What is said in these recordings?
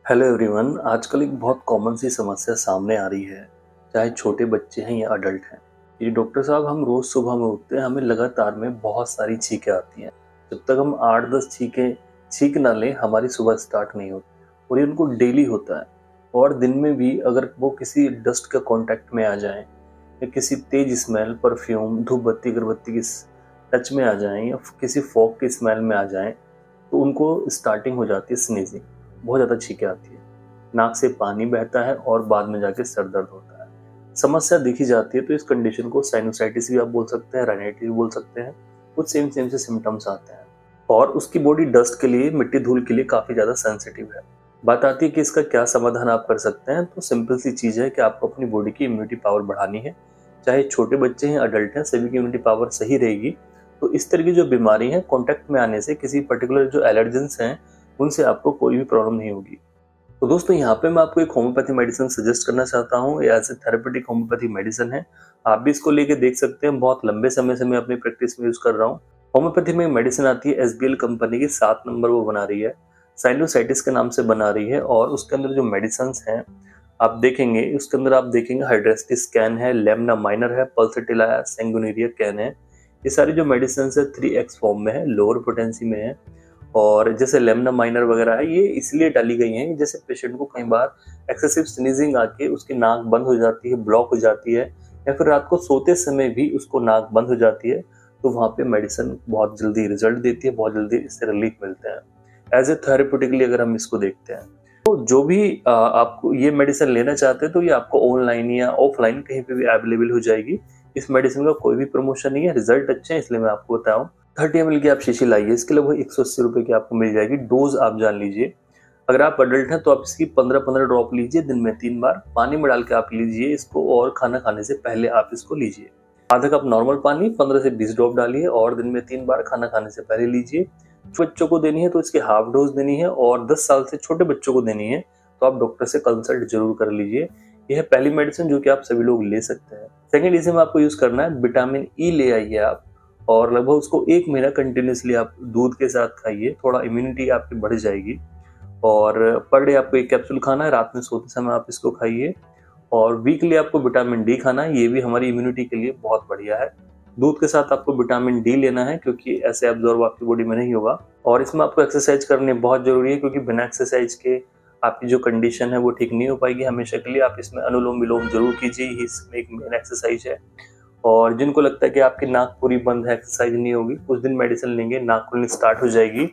Hello everyone. आजकल एक बहुत कॉमन सी समस्या सामने आ रही है, चाहे छोटे बच्चे हैं या अडल्ट हैं। ये डॉक्टर साहब, हम रोज़ सुबह में उठते हैं, हमें लगातार में बहुत सारी छींकें आती हैं। जब तक हम 8-10 छींकें छींक ना लें, हमारी सुबह स्टार्ट नहीं होती और ये उनको डेली होता है। और दिन में भी अगर वो किसी डस्ट के कॉन्टैक्ट में आ जाएं या किसी तेज स्मेल, परफ्यूम, धूप बत्ती, अगरबत्ती की टच में आ जाएं या किसी फॉग की स्मेल में आ जाएं, तो उनको स्टार्टिंग हो जाती है स्नीजिंग। बहुत ज़्यादा छींकें आती है, नाक से पानी बहता है और बाद में जाके सर दर्द होता है। समस्या देखी जाती है तो इस कंडीशन को साइनोसाइटिस भी आप बोल सकते हैं, राइनाइटिस भी बोल सकते हैं। कुछ सेम सेम से सिम्टम्स आते हैं और उसकी बॉडी डस्ट के लिए, मिट्टी धूल के लिए काफ़ी ज़्यादा सेंसिटिव है। बात आती है कि इसका क्या समाधान आप कर सकते हैं। तो सिंपल सी चीज़ है कि आपको अपनी बॉडी की इम्यूनिटी पावर बढ़ानी है। चाहे छोटे बच्चे हैं, अडल्ट हैं, सभी की इम्यूनिटी पावर सही रहेगी तो इस तरह की जो बीमारी है, कॉन्टैक्ट में आने से, किसी पर्टिकुलर जो एलर्जेंस हैं, उनसे आपको कोई भी प्रॉब्लम नहीं होगी। तो दोस्तों, यहाँ पे मैं आपको एक होम्योपैथी मेडिसिन सजेस्ट करना चाहता हूँ। ये as a therapeutic homeopathy medicine है। आप भी इसको लेके देख सकते हैं। बहुत लंबे समय से मैं अपनी प्रैक्टिस में यूज कर रहा हूँ। होम्योपैथी में मेडिसिन आती है एसबीएल कंपनी की, 7 नंबर वो बना रही है, साइनोसाइटिस के नाम से बना रही है। और उसके अंदर जो मेडिसिन हैं आप देखेंगे, उसके अंदर आप देखेंगे हाइड्रेस्टी स्कैन है, लेमना माइनर है, पल्सटिला है, सेंगुनेरिया कैन है। ये सारी जो मेडिसिन है 3x फॉर्म में है, लोअर पोटेंसी में है। और जैसे लेमना माइनर वगैरह है, ये इसलिए डाली गई हैं जैसे पेशेंट को कई बार एक्सेसिव स्नीजिंग आके उसकी नाक बंद हो जाती है, ब्लॉक हो जाती है, या फिर रात को सोते समय भी उसको नाक बंद हो जाती है, तो वहाँ पे मेडिसिन बहुत जल्दी रिजल्ट देती है, बहुत जल्दी इससे रिलीफ मिलते हैं। एज ए थेरेप्यूटिकली अगर हम इसको देखते हैं तो जो भी आपको ये मेडिसिन लेना चाहते हैं तो ये आपको ऑनलाइन या ऑफलाइन कहीं पे भी अवेलेबल हो जाएगी। इस मेडिसिन का कोई भी प्रमोशन नहीं है, रिजल्ट अच्छे हैं इसलिए मैं आपको बताऊँ। 30 ml की आप शीशी लाइए, इसके लगभग 180 रुपए की आपको मिल जाएगी। डोज आप जान लीजिए। अगर आप अडल्ट हैं तो आप इसकी 15-15 ड्रॉप लीजिए, दिन में 3 बार पानी में डाल के आप लीजिए इसको, और खाना खाने से पहले आप इसको लीजिए। आधा कप नॉर्मल पानी 15 से 20 ड्रॉप डालिए और दिन में 3 बार खाना खाने से पहले लीजिए। बच्चों को देनी है तो इसकी हाफ डोज देनी है, और 10 साल से छोटे बच्चों को देनी है तो आप डॉक्टर से कंसल्ट जरूर कर लीजिए। यह है पहली मेडिसिन जो कि आप सभी लोग ले सकते हैं। सेकेंड, इसे में आपको यूज करना है विटामिन ई ले आइए आप, और लगभग उसको 1 महीना कंटिन्यूसली आप दूध के साथ खाइए, थोड़ा इम्यूनिटी आपकी बढ़ जाएगी। और पर डे आपको 1 कैप्सूल खाना है, रात में सोते समय आप इसको खाइए। और वीकली आपको विटामिन डी खाना है, ये भी हमारी इम्यूनिटी के लिए बहुत बढ़िया है। दूध के साथ आपको विटामिन डी लेना है क्योंकि ऐसे एब्जॉर्ब आपकी बॉडी में नहीं होगा। और इसमें आपको एक्सरसाइज करनी बहुत जरूरी है क्योंकि बिना एक्सरसाइज के आपकी जो कंडीशन है वो ठीक नहीं हो पाएगी हमेशा के लिए। आप इसमें अनुलोम विलोम जरूर कीजिए, इसमें एक मेन एक्सरसाइज है। और जिनको लगता है कि आपकी नाक पूरी बंद है, एक्सरसाइज नहीं होगी, कुछ दिन मेडिसिन लेंगे, नाक खुलनी स्टार्ट हो जाएगी,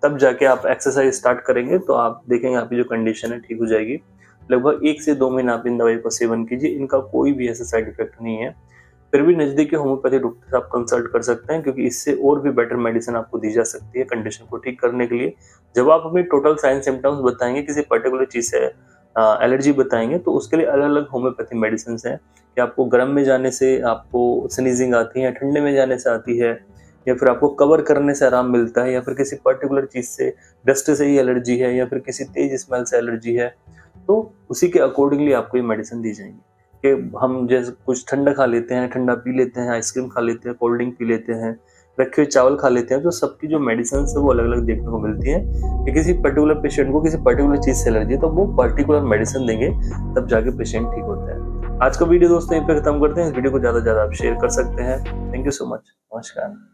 तब जाके आप एक्सरसाइज स्टार्ट करेंगे तो आप देखेंगे आपकी जो कंडीशन है ठीक हो जाएगी। लगभग 1 से 2 महीना आप इन दवाई का सेवन कीजिए, इनका कोई भी ऐसा साइड इफेक्ट नहीं है। फिर भी नजदीकी होम्योपैथी डॉक्टर से आप कंसल्ट कर सकते हैं क्योंकि इससे और भी बेटर मेडिसिन आपको दी जा सकती है कंडीशन को ठीक करने के लिए। जब आप अपनी टोटल साइन सिम्टम्स बताएंगे, किसी पर्टिकुलर चीज से एलर्जी बताएंगे, तो उसके लिए अलग अलग होम्योपैथी मेडिसिन हैं कि आपको गर्म में जाने से आपको स्नीजिंग आती है, ठंडे में जाने से आती है, या फिर आपको कवर करने से आराम मिलता है, या फिर किसी पर्टिकुलर चीज से, डस्ट से ही एलर्जी है, या फिर किसी तेज स्मेल से एलर्जी है, तो उसी के अकॉर्डिंगली आपको ये मेडिसिन दी जाएंगी। कि हम जैसे कुछ ठंडा खा लेते हैं, ठंडा पी लेते हैं, आइसक्रीम खा लेते हैं, कोल्ड ड्रिंक पी लेते हैं, रखे हुए चावल खा लेते हैं, तो सबकी जो मेडिसिन है वो अलग अलग देखने को मिलती है कि किसी पर्टिकुलर पेशेंट को किसी पर्टिकुलर चीज से एलर्जी है तो वो पर्टिकुलर मेडिसिन देंगे, तब जाके पेशेंट ठीक होता है। आज का वीडियो दोस्तों यहीं पे खत्म करते हैं। इस वीडियो को ज्यादा से ज्यादा आप शेयर कर सकते हैं। Thank you so much. नमस्कार।